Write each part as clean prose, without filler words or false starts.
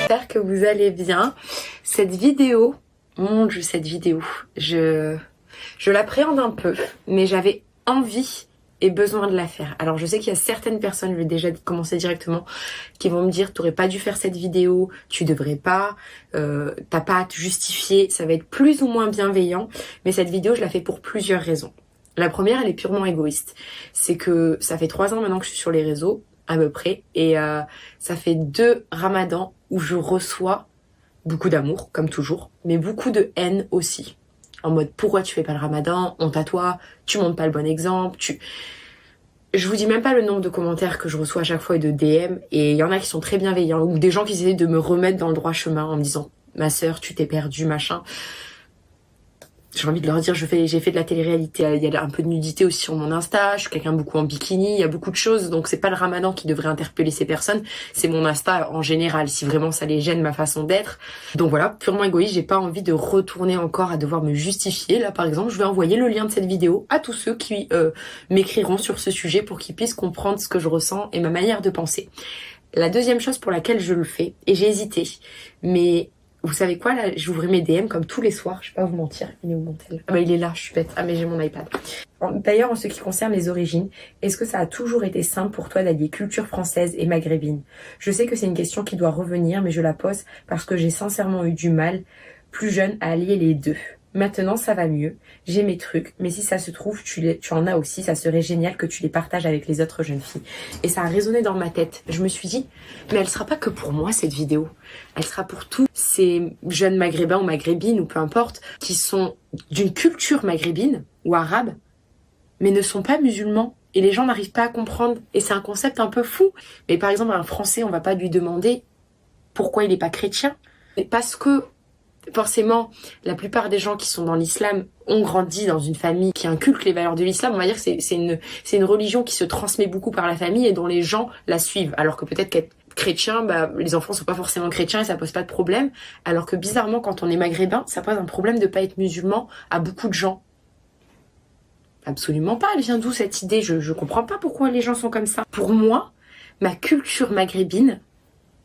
J'espère que vous allez bien. Cette vidéo, mon Dieu, cette vidéo, je l'appréhende un peu, mais j'avais envie et besoin de la faire. Alors je sais qu'il y a certaines personnes, je vais déjà commencer directement, qui vont me dire t'aurais pas dû faire cette vidéo, tu devrais pas, t'as pas à te justifier, ça va être plus ou moins bienveillant, mais cette vidéo je la fais pour plusieurs raisons. La première, elle est purement égoïste. C'est que ça fait 3 ans maintenant que je suis sur les réseaux, à peu près, et ça fait 2 ramadans où je reçois beaucoup d'amour, comme toujours, mais beaucoup de haine aussi. En mode, pourquoi tu fais pas le ramadan? Honte à toi, tu montres pas le bon exemple, Je vous dis même pas le nombre de commentaires que je reçois à chaque fois et de DM, et il y en a qui sont très bienveillants, ou des gens qui essaient de me remettre dans le droit chemin en me disant, ma sœur, tu t'es perdue, machin. J'ai envie de leur dire, j'ai fait de la télé-réalité, il y a un peu de nudité aussi sur mon Insta, je suis quelqu'un beaucoup en bikini, il y a beaucoup de choses, donc c'est pas le ramadan qui devrait interpeller ces personnes, c'est mon Insta en général, si vraiment ça les gêne ma façon d'être. Donc voilà, purement égoïste, j'ai pas envie de retourner encore à devoir me justifier. Là par exemple, je vais envoyer le lien de cette vidéo à tous ceux qui m'écriront sur ce sujet pour qu'ils puissent comprendre ce que je ressens et ma manière de penser. La deuxième chose pour laquelle je le fais, et j'ai hésité, mais vous savez quoi, là, j'ouvrais mes DM comme tous les soirs, je vais pas vous mentir. Il est où mon tel? Ah bah il est là, je suis bête. Ah mais j'ai mon iPad. D'ailleurs, en ce qui concerne les origines, est-ce que ça a toujours été simple pour toi d'allier culture française et maghrébine? Je sais que c'est une question qui doit revenir, mais je la pose parce que j'ai sincèrement eu du mal, plus jeune, à allier les deux. Maintenant, ça va mieux. J'ai mes trucs, mais si ça se trouve, tu en as aussi. Ça serait génial que tu les partages avec les autres jeunes filles. Et ça a résonné dans ma tête. Je me suis dit, mais elle sera pas que pour moi, cette vidéo. Elle sera pour tous ces jeunes maghrébins ou maghrébines, ou peu importe, qui sont d'une culture maghrébine ou arabe, mais ne sont pas musulmans. Et les gens n'arrivent pas à comprendre. Et c'est un concept un peu fou. Mais par exemple, un Français, on va pas lui demander pourquoi il n'est pas chrétien. Mais parce que forcément, la plupart des gens qui sont dans l'islam ont grandi dans une famille qui inculque les valeurs de l'islam. On va dire que c'est une religion qui se transmet beaucoup par la famille et dont les gens la suivent. Alors que peut-être qu'être chrétien, les enfants sont pas forcément chrétiens et ça pose pas de problème. Alors que bizarrement, quand on est maghrébin, ça pose un problème de pas être musulman à beaucoup de gens. Absolument pas. Elle vient d'où cette idée? Je comprends pas pourquoi les gens sont comme ça. Pour moi, ma culture maghrébine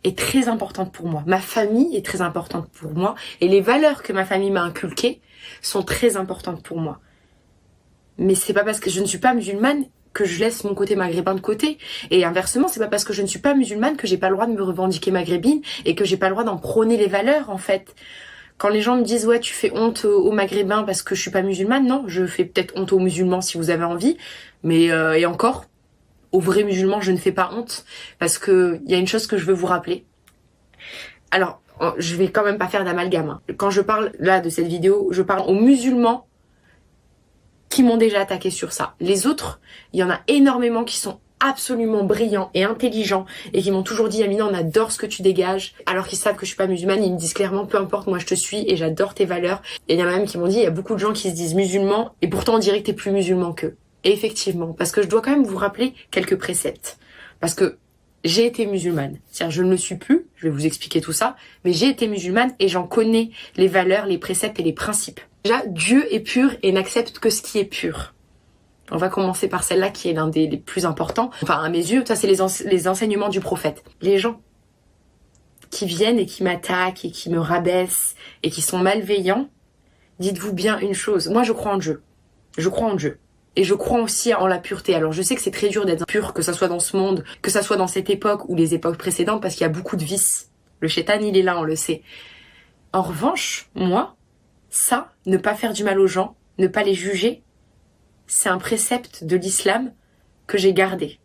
est très importante pour moi. Ma famille est très importante pour moi. Et les valeurs que ma famille m'a inculquées sont très importantes pour moi. Mais c'est pas parce que je ne suis pas musulmane que je laisse mon côté maghrébin de côté. Et inversement, c'est pas parce que je ne suis pas musulmane que j'ai pas le droit de me revendiquer maghrébine et que j'ai pas le droit d'en prôner les valeurs, en fait. Quand les gens me disent, ouais, tu fais honte aux maghrébins parce que je suis pas musulmane, non, je fais peut-être honte aux musulmans si vous avez envie. Mais, et encore, aux vrais musulmans, je ne fais pas honte parce que il y a une chose que je veux vous rappeler. Alors, je vais quand même pas faire d'amalgame. Quand je parle là de cette vidéo, je parle aux musulmans qui m'ont déjà attaqué sur ça. Les autres, il y en a énormément qui sont absolument brillants et intelligents et qui m'ont toujours dit, Amina, on adore ce que tu dégages. Alors qu'ils savent que je suis pas musulmane, ils me disent clairement, peu importe, moi je te suis et j'adore tes valeurs. Et il y en a même qui m'ont dit, il y a beaucoup de gens qui se disent musulmans et pourtant on dirait que t'es plus musulman qu'eux. Et effectivement, parce que je dois quand même vous rappeler quelques préceptes. Parce que j'ai été musulmane. C'est-à-dire, je ne le suis plus, je vais vous expliquer tout ça, mais j'ai été musulmane et j'en connais les valeurs, les préceptes et les principes. Déjà, Dieu est pur et n'accepte que ce qui est pur. On va commencer par celle-là qui est l'un des les plus importants. Enfin, à mes yeux, ça c'est les enseignements du prophète. Les gens qui viennent et qui m'attaquent et qui me rabaissent et qui sont malveillants, dites-vous bien une chose. Moi, je crois en Dieu. Je crois en Dieu. Et je crois aussi en la pureté. Alors je sais que c'est très dur d'être pur, que ça soit dans ce monde, que ça soit dans cette époque ou les époques précédentes, parce qu'il y a beaucoup de vices. Le shaitan, il est là, on le sait. En revanche, moi, ça, ne pas faire du mal aux gens, ne pas les juger, c'est un précepte de l'islam que j'ai gardé.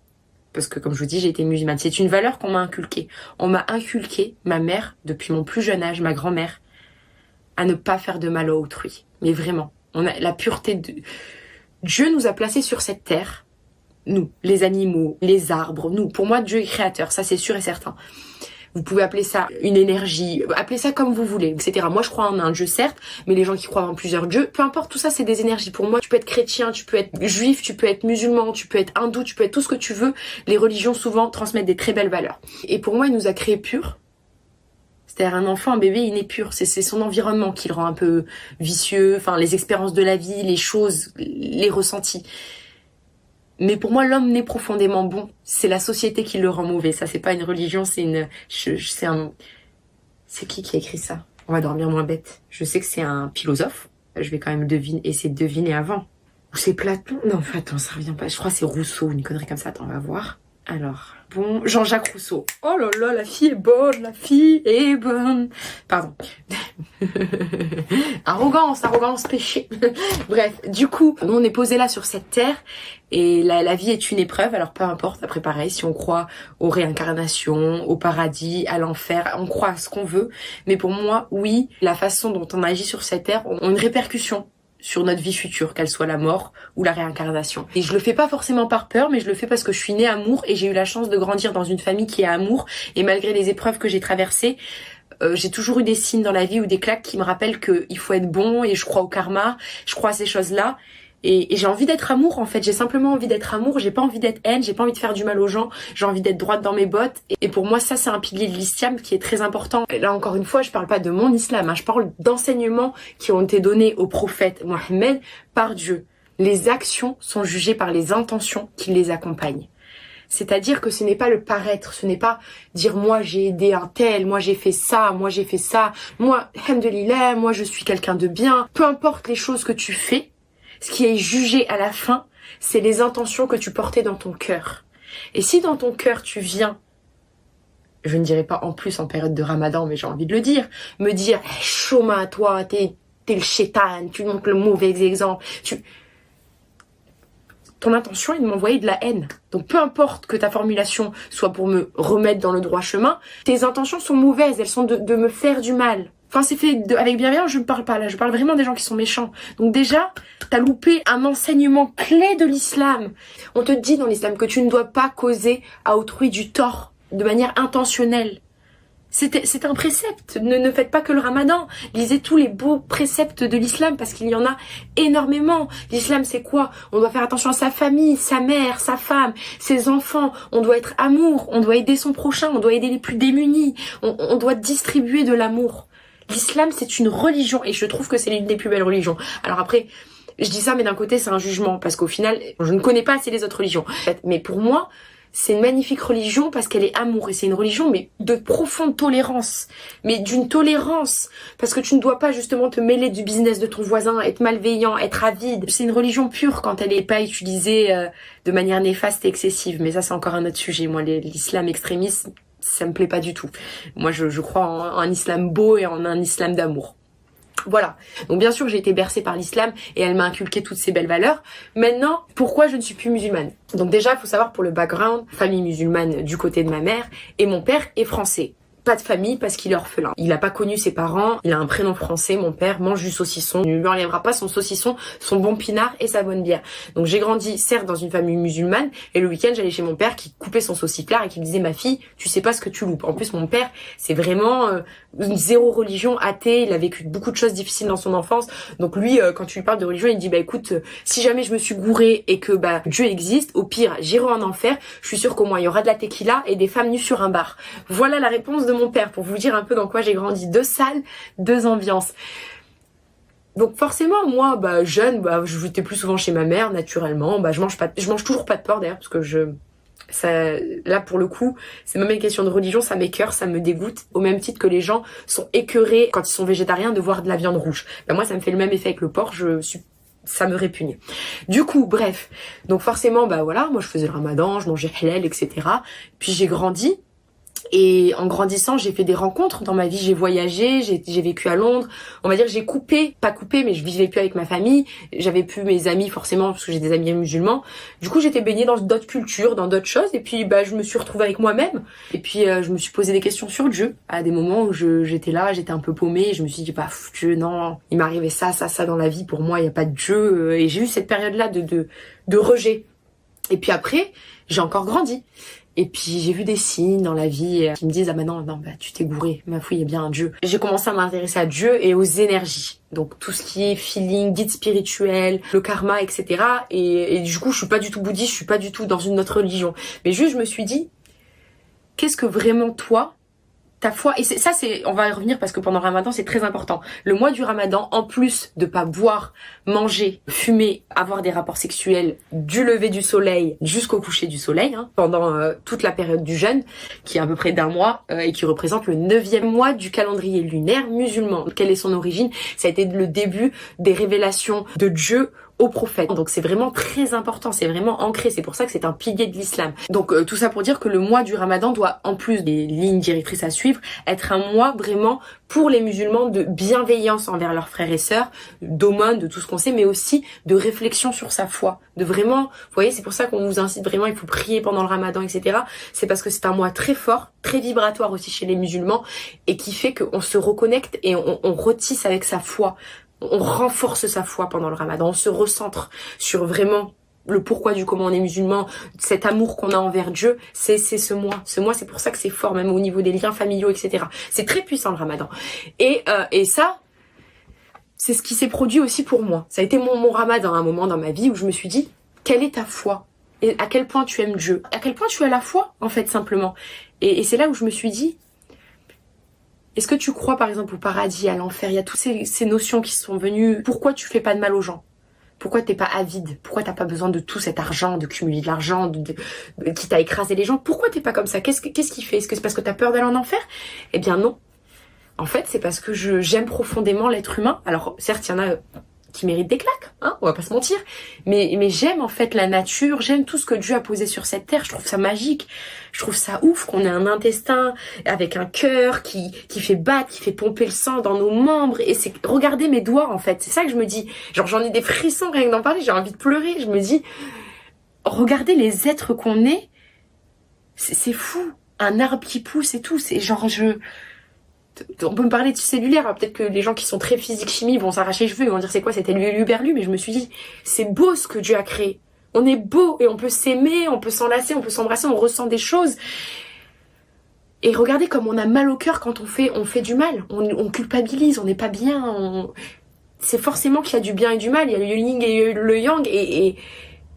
Parce que comme je vous dis, j'ai été musulmane. C'est une valeur qu'on m'a inculquée. On m'a inculqué, ma mère, depuis mon plus jeune âge, ma grand-mère, à ne pas faire de mal à autrui. Mais vraiment, on a la pureté de... Dieu nous a placés sur cette terre, nous, les animaux, les arbres, nous. Pour moi, Dieu est créateur, ça c'est sûr et certain. Vous pouvez appeler ça une énergie, appelez ça comme vous voulez, etc. Moi, je crois en un Dieu, certes, mais les gens qui croient en plusieurs dieux, peu importe, tout ça, c'est des énergies. Pour moi, tu peux être chrétien, tu peux être juif, tu peux être musulman, tu peux être hindou, tu peux être tout ce que tu veux. Les religions, souvent, transmettent des très belles valeurs. Et pour moi, il nous a créés purs. C'est-à-dire un enfant, un bébé, il n'est pur. C'est son environnement qui le rend un peu vicieux, enfin les expériences de la vie, les choses, les ressentis. Mais pour moi, l'homme naît profondément bon. C'est la société qui le rend mauvais. Ça, c'est pas une religion, c'est C'est qui a écrit ça? On va dormir moins bête. Je sais que c'est un philosophe. Je vais quand même essayer de deviner avant. Ou c'est Platon? Non, attends, ça revient pas. Je crois que c'est Rousseau, une connerie comme ça. Attends, on va voir. Alors, bon, Jean-Jacques Rousseau. Oh là là, la fille est bonne, la fille est bonne. Pardon. Arrogance, péché. Bref, du coup, nous on est posé là sur cette terre et la vie est une épreuve. Alors peu importe, après pareil, si on croit aux réincarnations, au paradis, à l'enfer, on croit à ce qu'on veut. Mais pour moi, oui, la façon dont on agit sur cette terre a une répercussion sur notre vie future, qu'elle soit la mort ou la réincarnation. Et je le fais pas forcément par peur, mais je le fais parce que je suis née amour et j'ai eu la chance de grandir dans une famille qui est amour. Et malgré les épreuves que j'ai traversées, j'ai toujours eu des signes dans la vie ou des claques qui me rappellent qu'il faut être bon et je crois au karma, je crois à ces choses-là. Et j'ai envie d'être amour en fait, j'ai simplement envie d'être amour, j'ai pas envie d'être haine, j'ai pas envie de faire du mal aux gens, j'ai envie d'être droite dans mes bottes. Et pour moi ça c'est un pilier de l'islam qui est très important. Et là encore une fois je parle pas de mon islam, je parle d'enseignements qui ont été donnés au prophète Mohammed par Dieu. Les actions sont jugées par les intentions qui les accompagnent. C'est-à-dire que ce n'est pas le paraître, ce n'est pas dire moi j'ai aidé un tel, moi j'ai fait ça, moi alhamdoulilah, moi je suis quelqu'un de bien. Peu importe les choses que tu fais, ce qui est jugé à la fin, c'est les intentions que tu portais dans ton cœur. Et si dans ton cœur tu viens, je ne dirais pas en plus en période de Ramadan, mais j'ai envie de le dire, me dire hey, Choma, toi, t'es le shaitan, tu montres le mauvais exemple, ton intention est de m'envoyer de la haine. Donc peu importe que ta formulation soit pour me remettre dans le droit chemin, tes intentions sont mauvaises, elles sont de me faire du mal. Enfin c'est fait avec bienveillance, je ne parle pas là, je parle vraiment des gens qui sont méchants. Donc déjà, t'as loupé un enseignement clé de l'islam. On te dit dans l'islam que tu ne dois pas causer à autrui du tort de manière intentionnelle. C'est un précepte. Ne faites pas que le ramadan. Lisez tous les beaux préceptes de l'islam parce qu'il y en a énormément. L'islam c'est quoi? On doit faire attention à sa famille, sa mère, sa femme, ses enfants. On doit être amour, on doit aider son prochain, on doit aider les plus démunis. On doit distribuer de l'amour. L'islam c'est une religion et je trouve que c'est l'une des plus belles religions. Alors après, je dis ça mais d'un côté c'est un jugement parce qu'au final je ne connais pas assez les autres religions. Mais pour moi, c'est une magnifique religion parce qu'elle est amour et c'est une religion mais de profonde tolérance, mais d'une tolérance parce que tu ne dois pas justement te mêler du business de ton voisin, être malveillant, être avide. C'est une religion pure quand elle n'est pas utilisée de manière néfaste et excessive, mais ça c'est encore un autre sujet. Moi l'islam extrémiste, ça me plaît pas du tout. Moi je crois en un islam beau et en un islam d'amour. Voilà. Donc bien sûr j'ai été bercée par l'islam et elle m'a inculqué toutes ces belles valeurs. Maintenant, pourquoi je ne suis plus musulmane? Donc déjà, il faut savoir pour le background, famille musulmane du côté de ma mère et mon père est français. Pas de famille parce qu'il est orphelin. Il n'a pas connu ses parents, il a un prénom français, mon père mange du saucisson. Il ne lui enlèvera pas son saucisson, son bon pinard et sa bonne bière. Donc j'ai grandi certes dans une famille musulmane et le week-end j'allais chez mon père qui coupait son sauciclard et qui me disait ma fille, tu sais pas ce que tu loupes. En plus mon père c'est vraiment une zéro religion, athée, il a vécu beaucoup de choses difficiles dans son enfance. Donc lui quand tu lui parles de religion il dit bah écoute si jamais je me suis gourée et que bah Dieu existe, au pire j'irai en enfer, je suis sûre qu'au moins il y aura de la tequila et des femmes nues sur un bar. Voilà la réponse de mon père pour vous dire un peu dans quoi j'ai grandi. 2 salles, 2 ambiances. Donc forcément moi bah jeune bah je j'étais plus souvent chez ma mère naturellement, bah je mange toujours pas de porc d'ailleurs parce que là pour le coup c'est même une question de religion, ça m'écœure, ça me dégoûte au même titre que les gens sont écœurés quand ils sont végétariens de voir de la viande rouge. Bah moi ça me fait le même effet avec le porc, ça me répugne. Du coup, bref. Donc forcément, bah voilà, moi je faisais le ramadan, je mangeais halal, etc. Puis j'ai grandi. Et en grandissant, j'ai fait des rencontres dans ma vie, j'ai voyagé, j'ai vécu à Londres. On va dire j'ai pas coupé, mais je vivais plus avec ma famille. J'avais plus mes amis forcément parce que j'ai des amis musulmans. Du coup, j'étais baignée dans d'autres cultures, dans d'autres choses. Et puis, bah, je me suis retrouvée avec moi-même. Et puis, je me suis posé des questions sur Dieu. À des moments où j'étais là, j'étais un peu paumée. Et je me suis dit, bah, Dieu, non, il m'arrivait ça dans la vie. Pour moi, il y a pas de Dieu. Et j'ai eu cette période-là de rejet. Et puis après, j'ai encore grandi. Et puis j'ai vu des signes dans la vie qui me disent ah bah non bah tu t'es gouré, ma fouille, il y a bien un Dieu. J'ai commencé à m'intéresser à Dieu et aux énergies, donc tout ce qui est feeling, guide spirituel, le karma, etc. Et du coup je suis pas du tout bouddhiste, je suis pas du tout dans une autre religion, mais juste je me suis dit qu'est-ce que vraiment toi ta foi, et on va y revenir parce que pendant le Ramadan c'est très important. Le mois du Ramadan, en plus de pas boire, manger, fumer, avoir des rapports sexuels du lever du soleil jusqu'au coucher du soleil, pendant toute la période du jeûne, qui est à peu près d'un mois et qui représente le 9e mois du calendrier lunaire musulman. Quelle est son origine? Ça a été le début des révélations de Dieu aux prophètes. Donc c'est vraiment très important, c'est vraiment ancré, c'est pour ça que c'est un pilier de l'islam. Donc tout ça pour dire que le mois du Ramadan doit, en plus des lignes directrices à suivre, être un mois vraiment pour les musulmans de bienveillance envers leurs frères et sœurs, d'aumône, de tout ce qu'on sait, mais aussi de réflexion sur sa foi, de vraiment, vous voyez, c'est pour ça qu'on vous incite vraiment, il faut prier pendant le Ramadan, etc. C'est parce que c'est un mois très fort, très vibratoire aussi chez les musulmans, et qui fait qu'on se reconnecte et on retisse avec sa foi. On renforce sa foi pendant le Ramadan, on se recentre sur vraiment le pourquoi du comment on est musulman, cet amour qu'on a envers Dieu, c'est ce mois. Ce mois, c'est pour ça que c'est fort, même au niveau des liens familiaux, etc. C'est très puissant le Ramadan. Et ça, c'est ce qui s'est produit aussi pour moi. Ça a été mon Ramadan, un moment dans ma vie où je me suis dit, quelle est ta foi? Et à quel point tu aimes Dieu? À quel point tu as la foi, en fait, simplement. Et c'est là où je me suis dit, est-ce que tu crois par exemple au paradis, à l'enfer? Il y a toutes ces notions qui sont venues. Pourquoi tu fais pas de mal aux gens? Pourquoi t'es pas avide? Pourquoi t'as pas besoin de tout cet argent, de cumuler de l'argent, qui t'a écrasé les gens? Pourquoi t'es pas comme ça? Qu'est-ce qui fait? Est-ce que c'est parce que t'as peur d'aller en enfer? Eh bien non. En fait, c'est parce que j'aime profondément l'être humain. Alors certes, il y en a qui méritent des claques, on va pas se mentir. Mais j'aime en fait la nature, j'aime tout ce que Dieu a posé sur cette terre, je trouve ça magique. Je trouve ça ouf qu'on ait un intestin avec un cœur qui fait battre, qui fait pomper le sang dans nos membres. Et c'est, regardez mes doigts en fait, c'est ça que je me dis. Genre j'en ai des frissons rien que d'en parler, j'ai envie de pleurer. Je me dis, regardez les êtres qu'on est, c'est fou. Un arbre qui pousse et tout, c'est genre on peut me parler de cellulaire, alors peut-être que les gens qui sont très physique-chimie vont s'arracher les cheveux, ils vont dire c'est quoi, c'était l'uberlu, mais je me suis dit, c'est beau ce que Dieu a créé. On est beau et on peut s'aimer, on peut s'enlacer, on peut s'embrasser, on ressent des choses. Et regardez comme on a mal au cœur quand on fait du mal. On culpabilise, on n'est pas bien. C'est forcément qu'il y a du bien et du mal. Il y a le yin et le yang. Et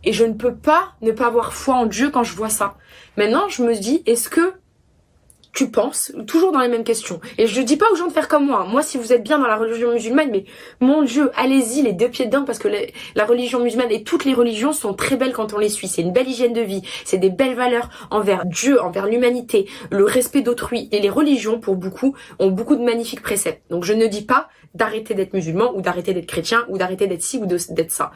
je ne peux pas ne pas avoir foi en Dieu quand je vois ça. Maintenant, je me dis, est-ce que tu penses, toujours dans les mêmes questions. Et je dis pas aux gens de faire comme moi. Moi, si vous êtes bien dans la religion musulmane, mais mon Dieu, allez-y les deux pieds dedans, parce que la religion musulmane et toutes les religions sont très belles quand on les suit. C'est une belle hygiène de vie, c'est des belles valeurs envers Dieu, envers l'humanité, le respect d'autrui. Et les religions, pour beaucoup, ont beaucoup de magnifiques préceptes. Donc je ne dis pas d'arrêter d'être musulman, ou d'arrêter d'être chrétien, ou d'arrêter d'être ci, ou d'être ça.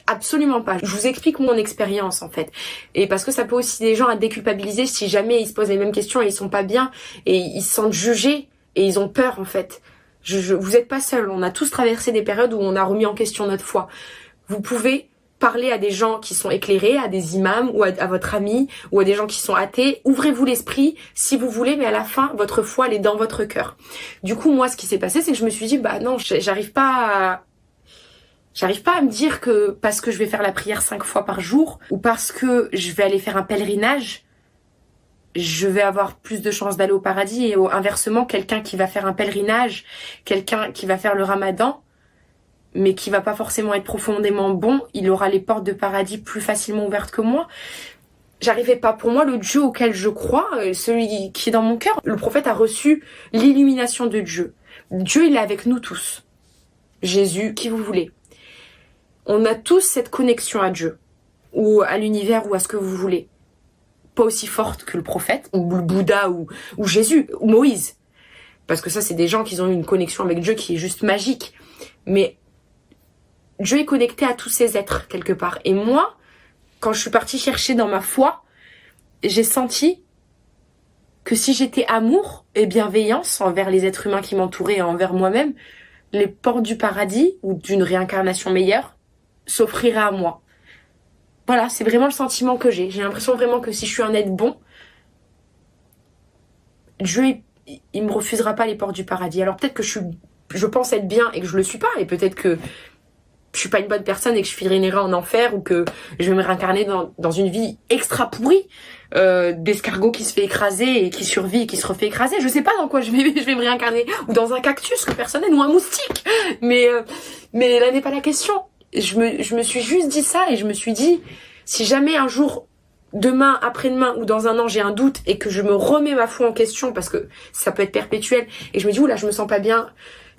Absolument pas. Je vous explique mon expérience en fait. Et parce que ça peut aussi des gens à déculpabiliser si jamais ils se posent les mêmes questions et ils sont pas bien et ils se sentent jugés et ils ont peur en fait. Vous êtes pas seuls. On a tous traversé des périodes où on a remis en question notre foi. Vous pouvez parler à des gens qui sont éclairés, à des imams ou à votre ami ou à des gens qui sont athées. Ouvrez-vous l'esprit si vous voulez, mais à la fin, votre foi, elle est dans votre cœur. Du coup, moi, ce qui s'est passé, c'est que je me suis dit, bah non, j'arrive pas à me dire que parce que je vais faire la prière 5 fois par jour ou parce que je vais aller faire un pèlerinage, je vais avoir plus de chances d'aller au paradis. Et inversement, quelqu'un qui va faire un pèlerinage, quelqu'un qui va faire le Ramadan, mais qui va pas forcément être profondément bon, il aura les portes de paradis plus facilement ouvertes que moi. J'arrivais pas. Pour moi, le Dieu auquel je crois, celui qui est dans mon cœur, le prophète a reçu l'illumination de Dieu. Dieu, il est avec nous tous. Jésus, qui vous voulez. On a tous cette connexion à Dieu, ou à l'univers, ou à ce que vous voulez. Pas aussi forte que le prophète, ou le Bouddha, ou Jésus, ou Moïse. Parce que ça, c'est des gens qui ont une connexion avec Dieu qui est juste magique. Mais Dieu est connecté à tous ces êtres, quelque part. Et moi, quand je suis partie chercher dans ma foi, j'ai senti que si j'étais amour et bienveillance envers les êtres humains qui m'entouraient et envers moi-même, les portes du paradis, ou d'une réincarnation meilleure, s'offrira à moi. Voilà, c'est vraiment le sentiment que j'ai. J'ai l'impression vraiment que si je suis un être bon, Dieu, il me refusera pas les portes du paradis. Alors peut-être que je pense être bien et que je le suis pas, et peut-être que je suis pas une bonne personne et que je finirai en enfer, ou que je vais me réincarner dans une vie extra pourrie, d'escargot qui se fait écraser et qui survit et qui se refait écraser. Je sais pas dans quoi je vais me réincarner, ou dans un cactus que personne n'aime, ou un moustique. Mais là n'est pas la question. Je me suis juste dit ça, et je me suis dit, si jamais un jour demain, après-demain ou dans un an j'ai un doute et que je me remets ma foi en question parce que ça peut être perpétuel et je me dis oula je me sens pas bien,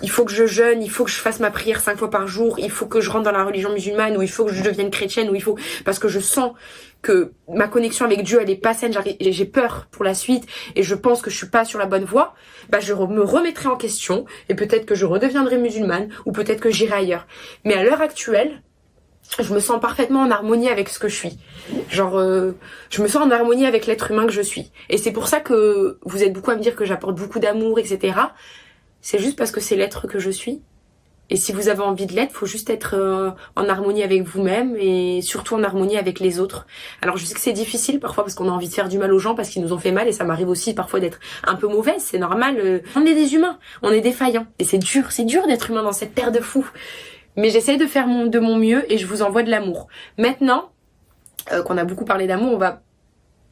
il faut que je jeûne, il faut que je fasse ma prière 5 fois par jour, il faut que je rentre dans la religion musulmane ou il faut que je devienne chrétienne ou il faut parce que je sens que ma connexion avec Dieu elle est pas saine, j'ai peur pour la suite et je pense que je suis pas sur la bonne voie, bah je me remettrai en question et peut-être que je redeviendrai musulmane ou peut-être que j'irai ailleurs. Mais à l'heure actuelle, je me sens parfaitement en harmonie avec ce que je suis. Genre, je me sens en harmonie avec l'être humain que je suis. Et c'est pour ça que vous êtes beaucoup à me dire que j'apporte beaucoup d'amour, etc. C'est juste parce que c'est l'être que je suis. Et si vous avez envie de l'être, faut juste être en harmonie avec vous-même et surtout en harmonie avec les autres. Alors je sais que c'est difficile parfois parce qu'on a envie de faire du mal aux gens parce qu'ils nous ont fait mal et ça m'arrive aussi parfois d'être un peu mauvaise, c'est normal. On est des humains, on est défaillants. Et c'est dur d'être humain dans cette terre de fous. Mais j'essaye de faire de mon mieux et je vous envoie de l'amour. Maintenant, qu'on a beaucoup parlé d'amour,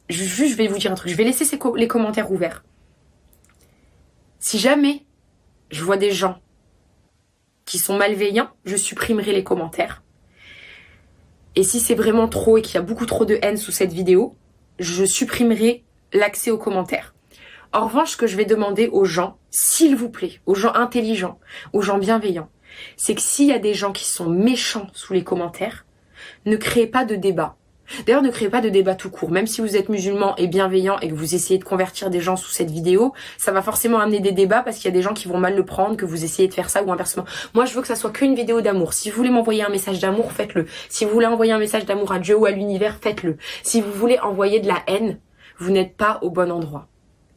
je vais vous dire un truc. Je vais laisser les commentaires ouverts. Si jamais je vois des gens qui sont malveillants, je supprimerai les commentaires. Et si c'est vraiment trop et qu'il y a beaucoup trop de haine sous cette vidéo, je supprimerai l'accès aux commentaires. En revanche, ce que je vais demander aux gens, s'il vous plaît, aux gens intelligents, aux gens bienveillants, c'est que s'il y a des gens qui sont méchants sous les commentaires, ne créez pas de débat. D'ailleurs, ne créez pas de débat tout court. Même si vous êtes musulman et bienveillant et que vous essayez de convertir des gens sous cette vidéo, ça va forcément amener des débats parce qu'il y a des gens qui vont mal le prendre, que vous essayez de faire ça ou inversement. Moi, je veux que ça soit qu'une vidéo d'amour. Si vous voulez m'envoyer un message d'amour, faites-le. Si vous voulez envoyer un message d'amour à Dieu ou à l'univers, faites-le. Si vous voulez envoyer de la haine, vous n'êtes pas au bon endroit.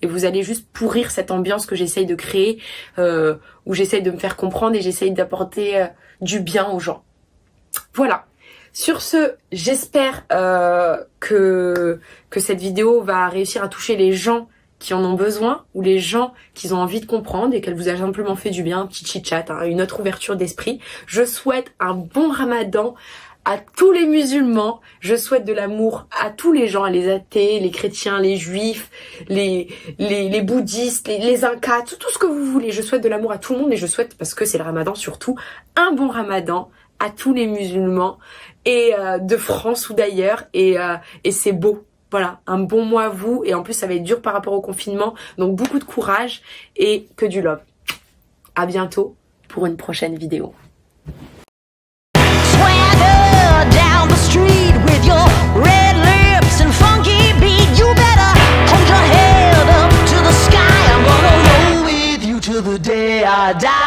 Et vous allez juste pourrir cette ambiance que j'essaye de créer, où j'essaye de me faire comprendre et j'essaye d'apporter du bien aux gens. Voilà. Sur ce, j'espère que cette vidéo va réussir à toucher les gens qui en ont besoin ou les gens qui ont envie de comprendre et qu'elle vous a simplement fait du bien, un petit chit-chat, hein, une autre ouverture d'esprit. Je souhaite un bon ramadan à tous les musulmans, je souhaite de l'amour à tous les gens, les athées, les chrétiens, les juifs, les bouddhistes, les incas, tout ce que vous voulez. Je souhaite de l'amour à tout le monde et je souhaite, parce que c'est le ramadan surtout, un bon ramadan à tous les musulmans et de France ou d'ailleurs et c'est beau. Voilà, un bon mois à vous et en plus ça va être dur par rapport au confinement, donc beaucoup de courage et que du love. À bientôt pour une prochaine vidéo. Down the street with your red lips and funky beat, you better hold your head up to the sky. I'm gonna roll with you till the day I die.